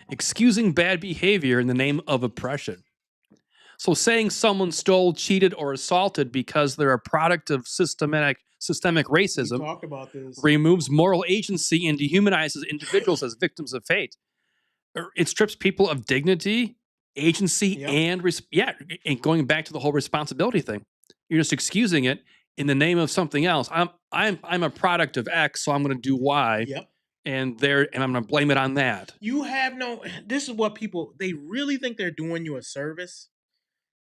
Excusing bad behavior in the name of oppression. So saying someone stole, cheated, or assaulted because they're a product of systemic We racism talked about this. removes moral agency and dehumanizes individuals as victims of fate. It strips people of dignity, agency, Yep. and and going back to the whole responsibility thing. You're just excusing it in the name of something else. I'm a product of X, so I'm going to do Y, Yep. and I'm going to blame it on that. You have no. This is what people, they really think they're doing you a service.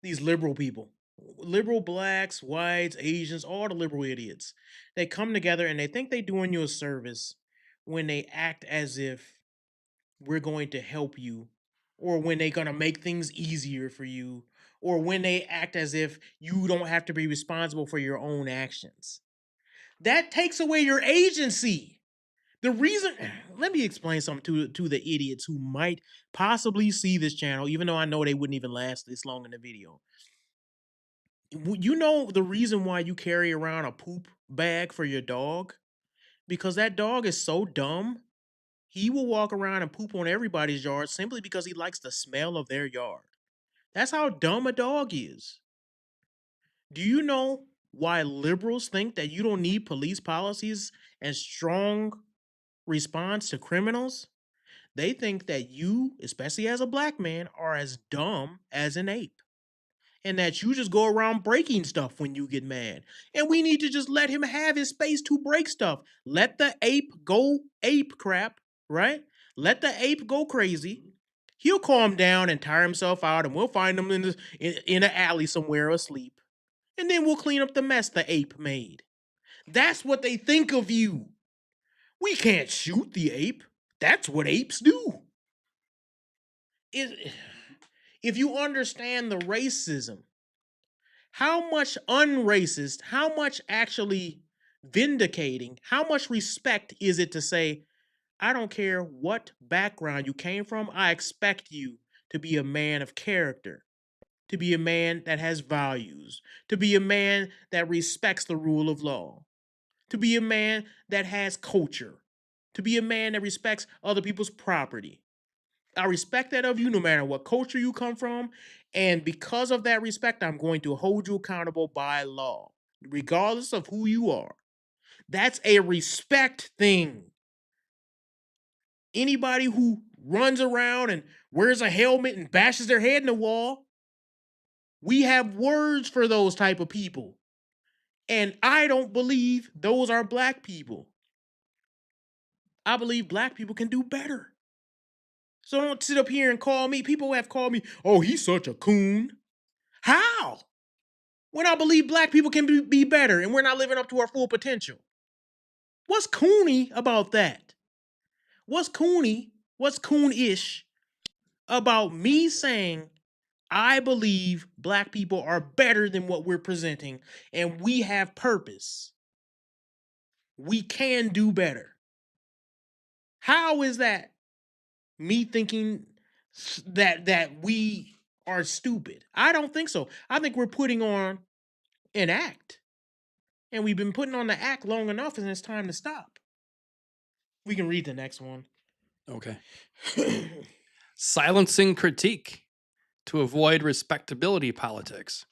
These liberal people, liberal blacks, whites, Asians, all the liberal idiots, they come together and they think they're doing you a service when they act as if we're going to help you, or when they're going to make things easier for you, or when they act as if you don't have to be responsible for your own actions. That takes away your agency. The reason, let me explain something to the idiots who might possibly see this channel, even though I know they wouldn't even last this long in the video. You know the reason why you carry around a poop bag for your dog? Because that dog is so dumb, he will walk around and poop on everybody's yard simply because he likes the smell of their yard. That's how dumb a dog is. Do you know why liberals think that you don't need police policies and strong response to criminals? They think that you, especially as a black man, are as dumb as an ape. And that you just go around breaking stuff when you get mad. And we need to just let him have his space to break stuff. Let the ape go ape crap, right? Let the ape go crazy. He'll calm down and tire himself out, and we'll find him in an alley somewhere asleep. And then we'll clean up the mess the ape made. That's what they think of you. We can't shoot the ape. That's what apes do. If you understand the racism, how much unracist, how much actually vindicating, how much respect is it to say, I don't care what background you came from, I expect you to be a man of character, to be a man that has values, to be a man that respects the rule of law, to be a man that has culture, to be a man that respects other people's property. I respect that of you no matter what culture you come from. And because of that respect, I'm going to hold you accountable by law, regardless of who you are. That's a respect thing. Anybody who runs around and wears a helmet and bashes their head in the wall, we have words for those type of people. And I don't believe those are black people. I believe black people can do better. So don't sit up here and call me. People have called me, oh, he's such a coon. How? When I believe black people can be better and we're not living up to our full potential. What's coony about that? What's coony? What's coon-ish about me saying I believe black people are better than what we're presenting and we have purpose? We can do better. How is that me thinking that we are stupid? I don't think so. I think we're putting on an act. And we've been putting on the act long enough, and it's time to stop. We can read the next one. Okay. Silencing critique to avoid respectability politics.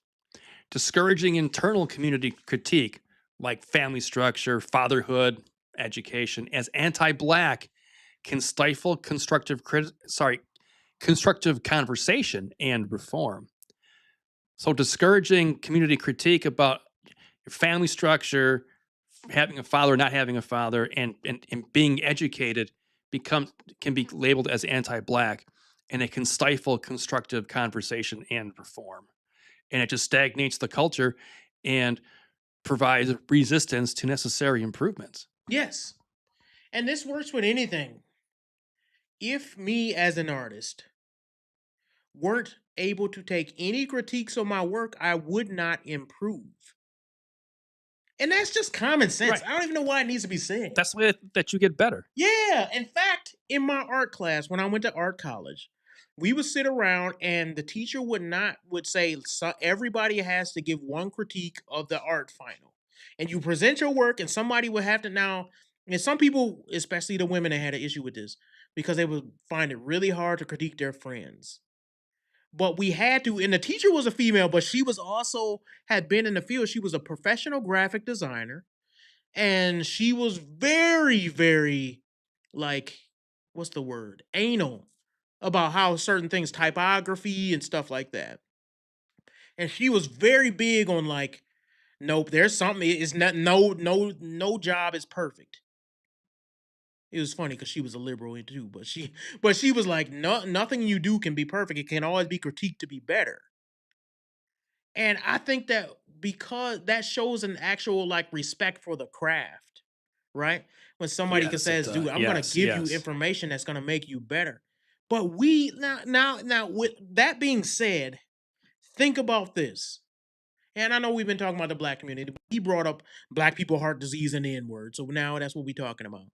Discouraging internal community critique like family structure, fatherhood, education as anti-black can stifle constructive conversation and reform. So discouraging community critique about your family structure, having a father, not having a father, and being educated can be labeled as anti-black, and it can stifle constructive conversation and reform, and it just stagnates the culture and provides resistance to necessary improvements. Yes. And this works with anything. If me as an artist weren't able to take any critiques on my work, I would not improve. And that's just common sense. Right. I don't even know why it needs to be said. That's the way that you get better. Yeah. In fact, in my art class, when I went to art college, we would sit around and the teacher would say everybody has to give one critique of the art final. And you present your work and somebody would have to now And some people, especially the women, that had an issue with this because they would find it really hard to critique their friends. But we had to, and the teacher was a female, but she was also had been in the field. She was a professional graphic designer, and she was very, very like, what's the word? Anal about how certain things, typography and stuff like that. And she was very big on like, nope, there's something. It's not no job is perfect. It was funny because she was a liberal too, but she was like, no, nothing you do can be perfect. It can always be critiqued to be better. And I think that because that shows an actual like respect for the craft, right? When somebody can Yes, it says, does. "Dude, I'm gonna Yes, give you yes. information that's gonna make you better." But we now with that being said, think about this. And I know we've been talking about the black community, but he brought up black people heart disease and the N-word. So now that's what we're talking about.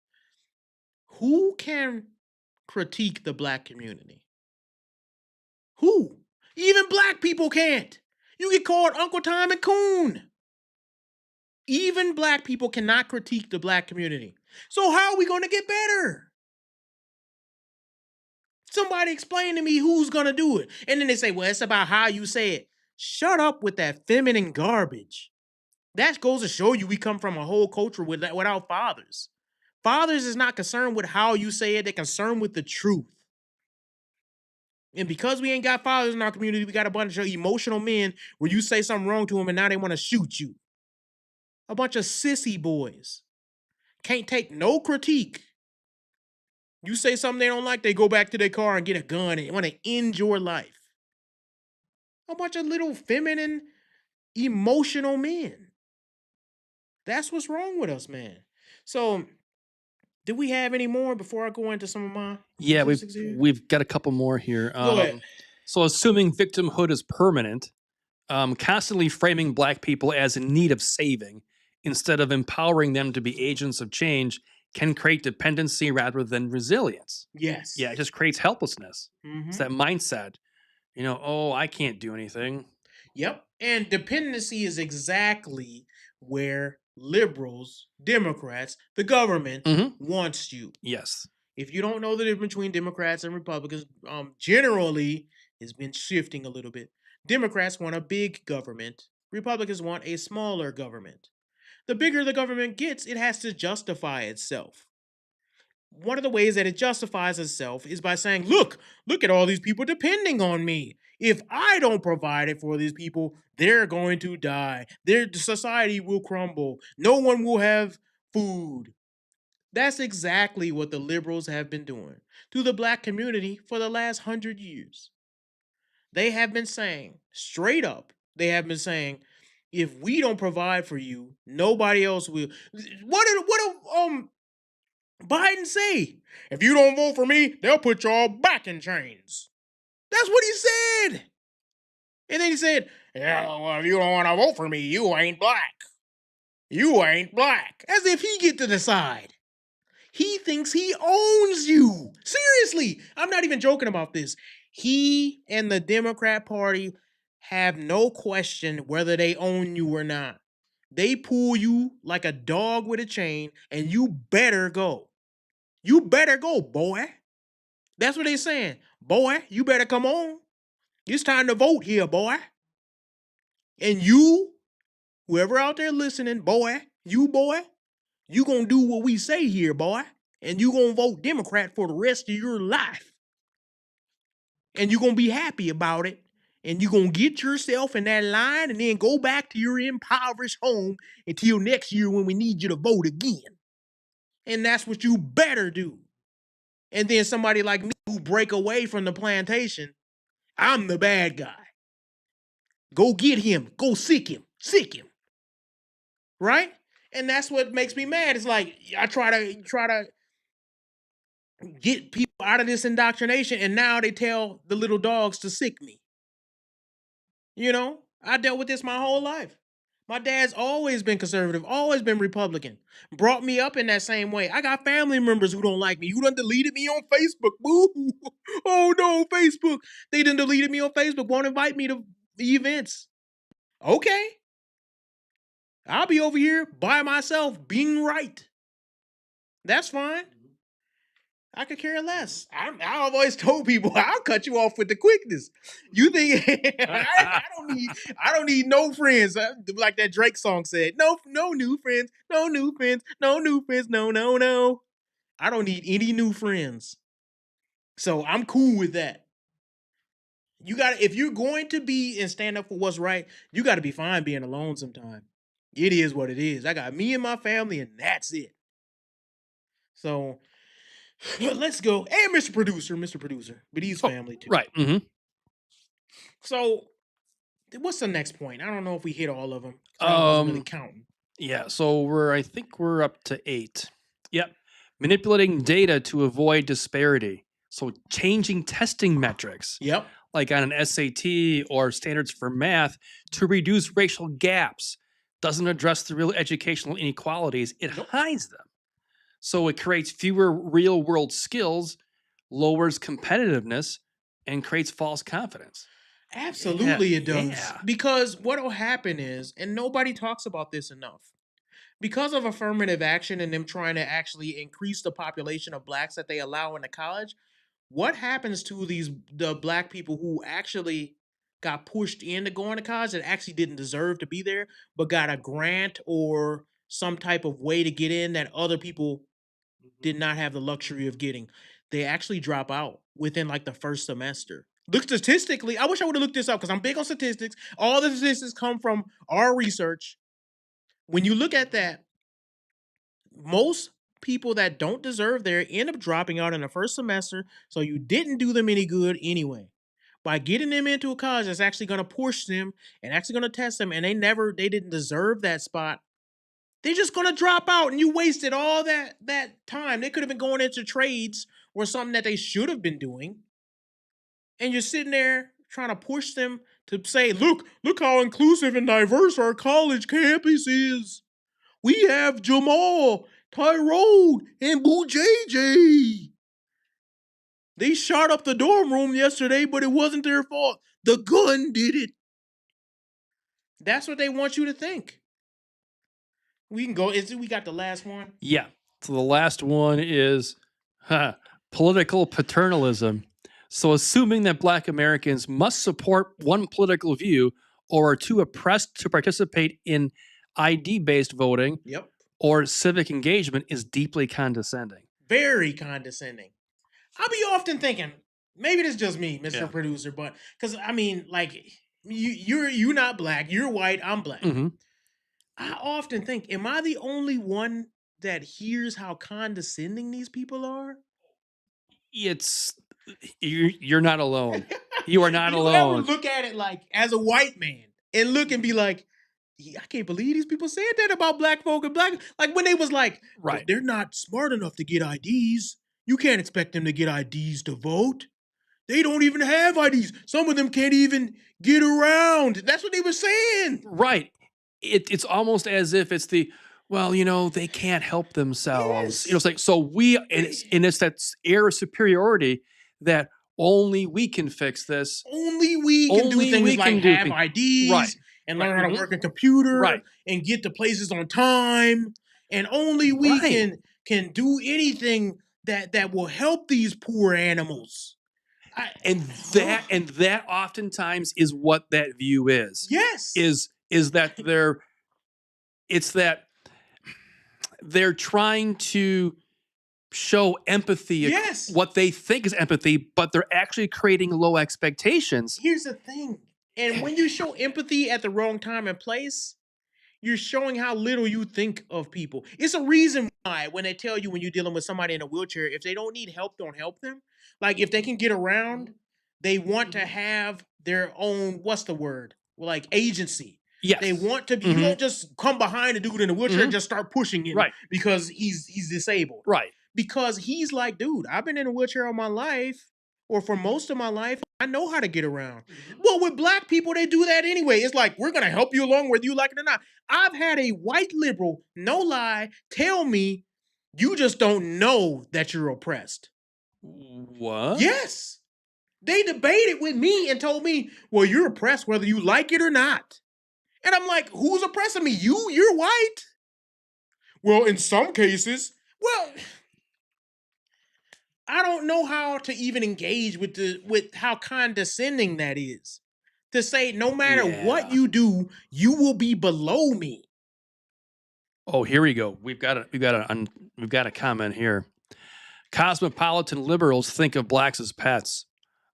Who can critique the black community? Who? Even black people can't. You get called Uncle Tom and Coon. Even black people cannot critique the black community. So how are we going to get better? Somebody explain to me who's going to do it. And then they say, well, it's about how you say it. Shut up with that feminine garbage. That goes to show you we come from a whole culture without fathers. Fathers is not concerned with how you say it. They're concerned with the truth. And because we ain't got fathers in our community, we got a bunch of emotional men where you say something wrong to them and now they want to shoot you. A bunch of sissy boys. Can't take no critique. You say something they don't like, they go back to their car and get a gun and want to end your life. A bunch of little feminine, emotional men. That's what's wrong with us, man. So, do we have any more before I go into some of my Yeah, we've statistics here? we've got a couple more here. Go ahead. So assuming victimhood is permanent, constantly framing black people as in need of saving instead of empowering them to be agents of change can create dependency rather than resilience. Yeah, it Yes. just creates helplessness. It's Hmm. that mindset, oh, I can't do anything. Yep. And dependency is exactly where liberals, Democrats, the government Hmm. wants you. Yes. If you don't know the difference between Democrats and Republicans, generally it's been shifting a little bit. Democrats want a big government. Republicans want a smaller government. The bigger the government gets, it has to justify itself. One of the ways that it justifies itself is by saying, look at all these people depending on me. If I don't provide it for these people, they're going to die. Their society will crumble. No one will have food. That's exactly what the liberals have been doing to the black community for the last 100 years. They have been saying, straight up, they have been saying, if we don't provide for you, nobody else will. What did Biden say? If you don't vote for me, they'll put y'all back in chains. That's what he said. And then he said, yeah, well, if you don't want to vote for me, you ain't black. You ain't black. As if he get to decide. He thinks he owns you. Seriously, I'm not even joking about this. He and the Democrat Party have no question whether they own you or not. They pull you like a dog with a chain, and you better go. You better go, boy. That's what they saying. Boy, you better come on. It's time to vote here, boy. And you, whoever out there listening, boy, you gonna do what we say here, boy. And you gonna vote Democrat for the rest of your life. And you gonna be happy about it. And you gonna get yourself in that line and then go back to your impoverished home until next year when we need you to vote again. And that's what you better do. And then somebody like me who break away from the plantation, I'm the bad guy. Go get him. Go sick him. Sick him. Right? And that's what makes me mad. It's like I try to get people out of this indoctrination, and now they tell the little dogs to sick me. I dealt with this my whole life. My dad's always been conservative, always been Republican. Brought me up in that same way. I got family members who don't like me. You done deleted me on Facebook. Boo. Oh no, Facebook. They done deleted me on Facebook. Won't invite me to the events. Okay. I'll be over here by myself being right. That's fine. I could care less. I've always told people I'll cut you off with the quickness. You think I don't need no friends. Like that Drake song said, no new friends, no new friends, no new friends, no no no. I don't need any new friends. So I'm cool with that. You got if you're going to be and stand up for what's right, you got to be fine being alone sometime. It is what it is. I got me and my family, and that's it. So let's go. Hey, Mr. Producer, but he's Oh, family too. right. Hmm. So what's the next point? I don't know if we hit all of them because I wasn't really Um, counting. yeah. So I think we're up to 8. Yep. Manipulating data to avoid disparity. So changing testing metrics, Yep. like on an SAT or standards for math, to reduce racial gaps. Doesn't address the real educational inequalities, it Nope. hides them. So it creates fewer real world skills, lowers competitiveness, and creates false confidence. Yeah, Absolutely, it does. yeah. Because what will happen is, and nobody talks about this enough, because of affirmative action and them trying to actually increase the population of blacks that they allow into college, what happens to the black people who actually got pushed into going to college that actually didn't deserve to be there, but got a grant or some type of way to get in that other people did not have the luxury of getting? They actually drop out within like the first semester. Look statistically, I wish I would have looked this up because I'm big on statistics. All the statistics come from our research. When you look at that, most people that don't deserve there end up dropping out in the first semester. So you didn't do them any good anyway. By getting them into a college that's actually going to push them and actually going to test them, and they didn't deserve that spot. They're just going to drop out, and you wasted all that time. They could have been going into trades or something that they should have been doing, and you're sitting there trying to push them to say, look how inclusive and diverse our college campus is. We have Jamal, Tyrone, and Boo JJ. They shot up the dorm room yesterday, but it wasn't their fault. The gun did it. That's what they want you to think. We can go. We got the last one? Yeah. So the last one is political paternalism. So assuming that Black Americans must support one political view or are too oppressed to participate in ID based voting Yep. or civic engagement is deeply condescending. Very condescending. I'll be often thinking, maybe this is just me, Mr. Yeah. Producer, but because I mean, like you're not black, you're white, I'm black. Hmm. I often think, am I the only one that hears how condescending these people are? It's you're not alone. You are not Do you ever alone. look at it like as a white man and look and be like, "Yeah, I can't believe these people said that about black folk and black, like when they was like, well, Right. they're not smart enough to get IDs. You can't expect them to get IDs to vote. They don't even have IDs. Some of them can't even get around." That's what they were saying. Right. It's almost as if it's the well, they can't help themselves. Yes. It's like so and it's that air of superiority that only we can fix this. Only we can do Only things we like can do have things. Right. IDs and Right. learn how to Mhm. work a computer Right. and get to places on time. And only we Right. can do anything that will help these poor animals. I, And that oftentimes is what that view is. yes. Is that it's that they're trying to show empathy, Yes. what they think is empathy, but they're actually creating low expectations. Here's the thing. And when you show empathy at the wrong time and place, you're showing how little you think of people. It's a reason why when they tell you when you're dealing with somebody in a wheelchair, if they don't need help, don't help them. Like if they can get around, they want to have their own, what's the word? Like agency. They Yes. want to be, you Mhm. won't just come behind a dude in a wheelchair and Mhm. just start pushing him Right. because he's disabled. Right. Because he's like, dude, I've been in a wheelchair all my life, or for most of my life. I know how to get around. Well, with black people, they do that anyway. It's like, we're going to help you along whether you like it or not. I've had a white liberal, no lie, tell me, you just don't know that you're oppressed. What? Yes. They debated with me and told me, well, you're oppressed whether you like it or not. And I'm like, who's oppressing me? You're white. Well, in some cases. Well, I don't know how to even engage with how condescending that is. To say no matter what Yeah. you do, you will be below me. Oh, here we go. We've got a comment here. Cosmopolitan liberals think of blacks as pets.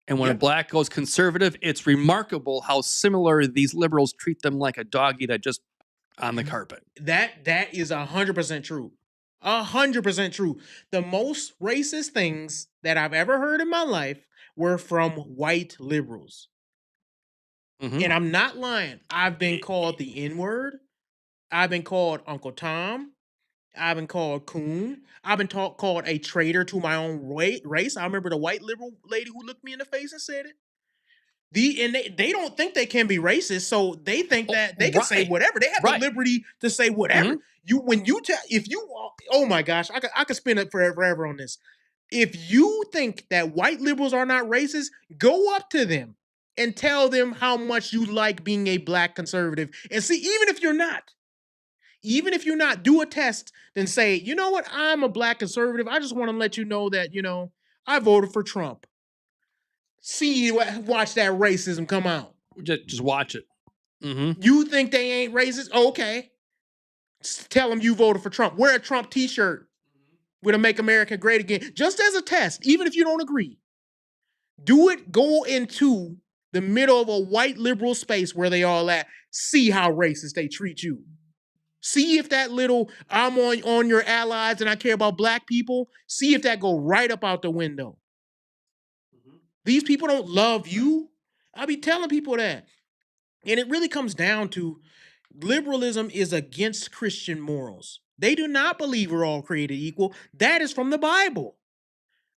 And when a Yep. black goes conservative, it's remarkable how similar these liberals treat them like a doggy that just on the carpet. That is 100% true. 100% true. The most racist things that I've ever heard in my life were from white liberals. Mhm. And I'm not lying. I've been called the N-word. I've been called Uncle Tom. I've been called coon. I've been called a traitor to my own race. I remember the white liberal lady who looked me in the face and said it. They don't think they can be racist, so they think Oh, that they can say right. whatever. They have the Right. liberty to say whatever. Mhm. You when you tell if you oh my gosh, I could spend it forever on this. If you think that white liberals are not racist, go up to them and tell them how much you like being a black conservative and see, even if you're not, do a test, then say, you know what, I'm a black conservative. I just want to let you know that, I voted for Trump. Watch that racism come out. Just watch it. Mhm. You think they ain't racist? Okay. Tell them you voted for Trump. Wear a Trump t-shirt with a Make America Great Again, just as a test, even if you don't agree. Do it, go into the middle of a white liberal space where they all at. See how racist they treat you. See if that little I'm on your allies and I care about black people. See if that go right up out the window. Mhm. These people don't love you. I be telling people that. And it really comes down to liberalism is against Christian morals. They do not believe we're all created equal. That is from the Bible.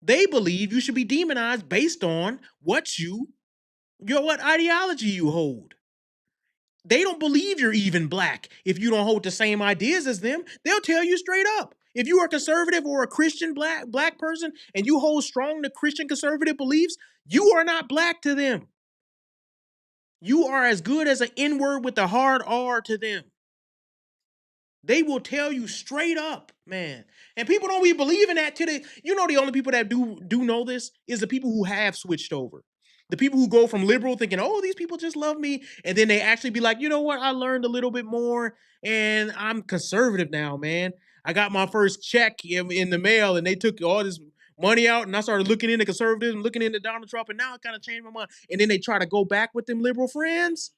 They believe you should be demonized based on what ideology you hold. They don't believe you're even black if you don't hold the same ideas as them. They'll tell you straight up. If you are a conservative or a Christian black person and you hold strong to Christian conservative beliefs, you are not black to them. You are as good as an N-word with a hard R to them. They will tell you straight up, man. And people don't be believing that till the only people that do know this is the people who have switched over. The people who go from liberal thinking, oh, these people just love me. And then they actually be like, you know what? I learned a little bit more and I'm conservative now, man. I got my first check in the mail and they took all this money out and I started looking into conservatism, looking into Donald Trump, and now I kind of changed my mind. And then they try to go back with them liberal friends.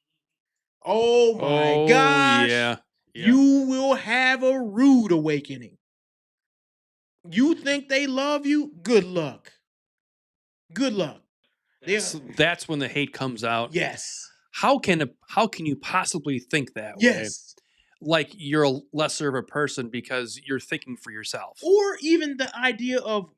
Oh my Oh, gosh. yeah. Yeah. You will have a rude awakening. You think they love you? Good luck. Good luck. They're That's when the hate comes out. yes. How can you possibly think that way? Yes. Like you're a lesser of a person because you're thinking for yourself. Or even the idea of,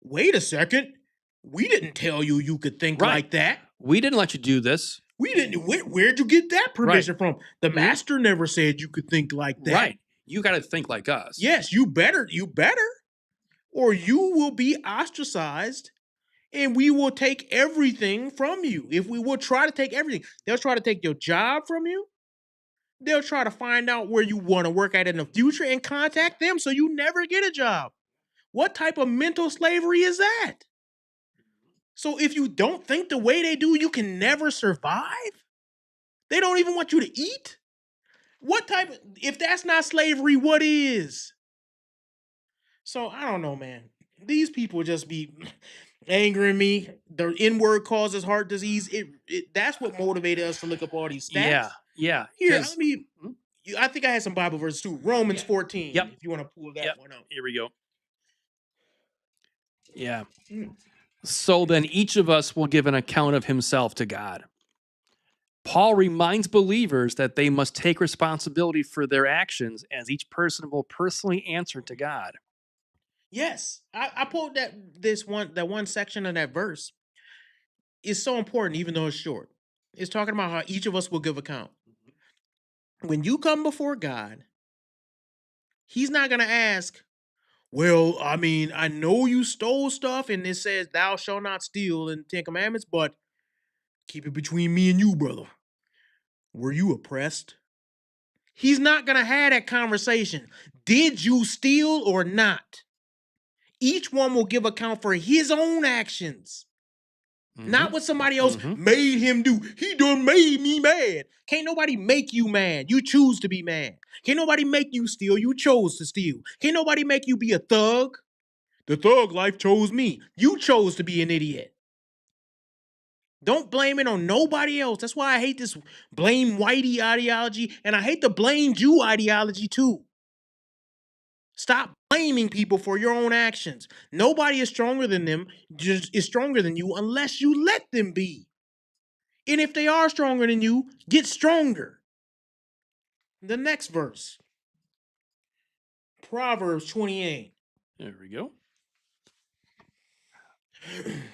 wait a second, we didn't tell you you could think Right. like that. We didn't let you do this. We didn't. Where'd you get that Right. permission from? The Mhm. master never said you could think like that. Right. You got to think like us. Yes, you better. You better. Or you will be ostracized and we will take everything from you. If we will try to take everything, they'll try to take your job from you. They'll try to find out where you want to work at in the future and contact them so you never get a job. What type of mental slavery is that? So if you don't think the way they do, you can never survive? They don't even want you to eat? If that's not slavery, what is? So I don't know, man. These people just be angering me. The N-word causes heart disease. That's what motivated us to look up all these Yeah. stats. Yeah. Here, let me. Hmm? I think I had some Bible verses too. Romans 14. Yep. If you want to pull Yep. that one up. Here we go. Yeah. Mm. So then each of us will give an account of himself to God. Paul reminds believers that they must take responsibility for their actions as each person will personally answer to God. Yes, I pulled that one section of that verse. It's so important, even though it's short. It's talking about how each of us will give account. When you come before God, He's not gonna ask, well, I mean, I know you stole stuff, and it says thou shalt not steal in the Ten Commandments, but keep it between me and you, brother. Were you oppressed? He's not gonna have that conversation. Did you steal or not? Each one will give account for his own actions, Hmm. not what somebody else Hmm. made him do. He done made me mad. Can't nobody make you mad. You choose to be mad. Can't nobody make you steal. You chose to steal. Can't nobody make you be a thug. The thug life chose me. You chose to be an idiot. Don't blame it on nobody else. That's why I hate this blame whitey ideology, and I hate the blame Jew ideology too. Stop blaming people for your own actions. Nobody is stronger than them, just is stronger than you unless you let them be. And if they are stronger than you, get stronger. The next verse, Proverbs 28. There we go.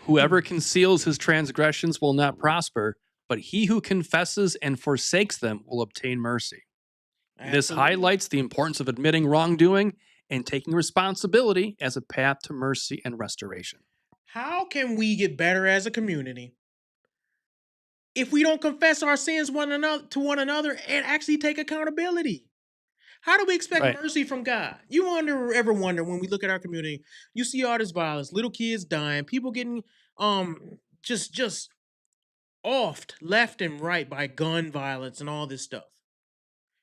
Whoever conceals his transgressions will not prosper, but he who confesses and forsakes them will obtain mercy. This Absolutely. highlights the importance of admitting wrongdoing and taking responsibility as a path to mercy and restoration. How can we get better as a community if we don't confess our sins one another and actually take accountability? How do we expect Right. mercy from God? You ever wonder when we look at our community, you see all this violence, little kids dying, people getting just offed left and right by gun violence and all this stuff.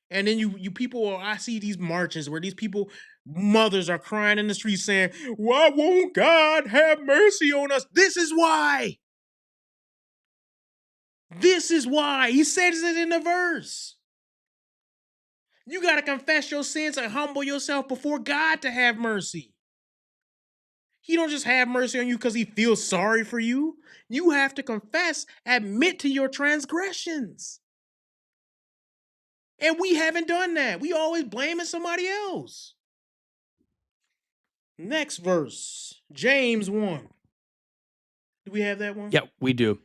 And then you people, I see these marches where these people, mothers are crying in the street saying, "Why won't God have mercy on us?" This is why. This is why. He says it in the verse. You got to confess your sins and humble yourself before God to have mercy. He don't just have mercy on you because he feels sorry for you. You have to confess, admit to your transgressions. And we haven't done that. We always blaming somebody else. Next verse, James 1. Do we have that one? Yeah, we do.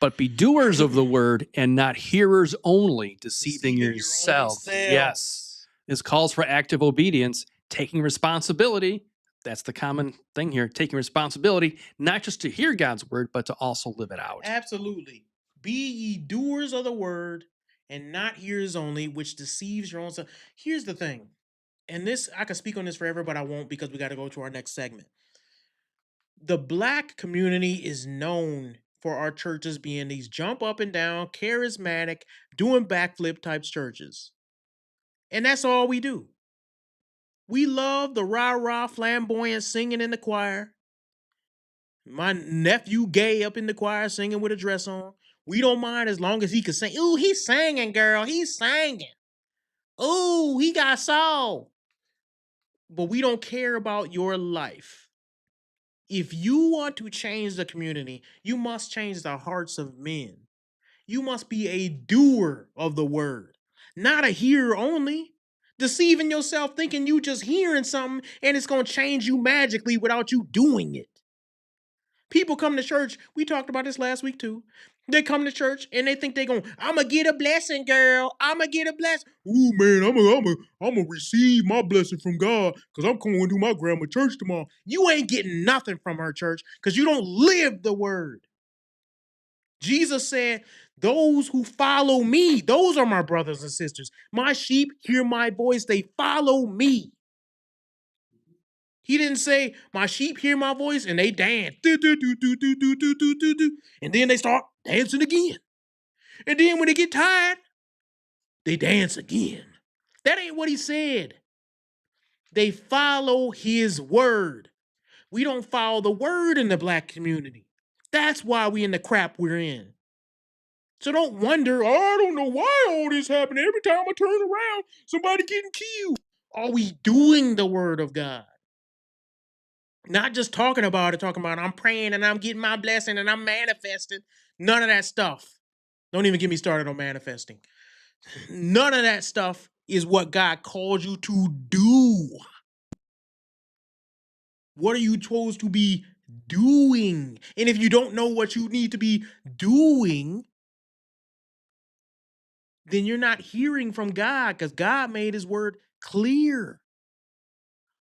But be doers of the word and not hearers only, deceiving Deceiving your own yourselves. Yes. selves. This calls for active obedience, taking responsibility. That's the common thing here, taking responsibility, not just to hear God's word, but to also live it out. Absolutely. Be ye doers of the word and not hearers only, which deceives your own self. Here's the thing, and this, I could speak on this forever, but I won't because we got to go to our next segment. The black community is known for our churches being these jump up and down, charismatic, doing backflip type churches. And that's all we do. We love the rah rah flamboyant singing in the choir. My nephew gay up in the choir singing with a dress on. We don't mind as long as he can sing. Ooh, he's singing, girl. He's singing. Ooh, he got soul. But we don't care about your life. If you want to change the community, you must change the hearts of men. You must be a doer of the word, not a hearer only. Deceiving yourself thinking you just hearing something and it's going to change you magically without you doing it. People come to church. We talked about this last week too. They come to church and they think they going, "I'm gonna get a blessing, girl. I'm gonna get a blessing. Ooh, man, I'm gonna receive my blessing from God because I'm going to my grandma church tomorrow." You ain't getting nothing from her church because you don't live the word. Jesus said, "Those who follow me, those are my brothers and sisters. My sheep hear my voice. They follow me." He didn't say, "My sheep hear my voice and they dance. Do, do, do, do, do, do, do, do, do, do." And then they start dancing again. And then when they get tired, they dance again. That ain't what he said. They follow his word. We don't follow the word in the black community. That's why we in the crap we're in. So don't wonder, "Oh, I don't know why all this happened. Every time I turn around, somebody getting killed." Are we doing the word of God? Not just talking about it, talking about I'm praying and I'm getting my blessing and I'm manifesting. None of that stuff. Don't even get me started on manifesting. None of that stuff is what God calls you to do. What are you supposed to be doing? And if you don't know what you need to be doing, then you're not hearing from God because God made his word clear.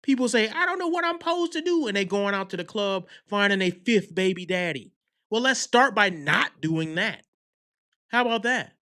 People say, "I don't know what I'm supposed to do." And they going out to the club finding a fifth baby daddy. Well, let's start by not doing that. How about that?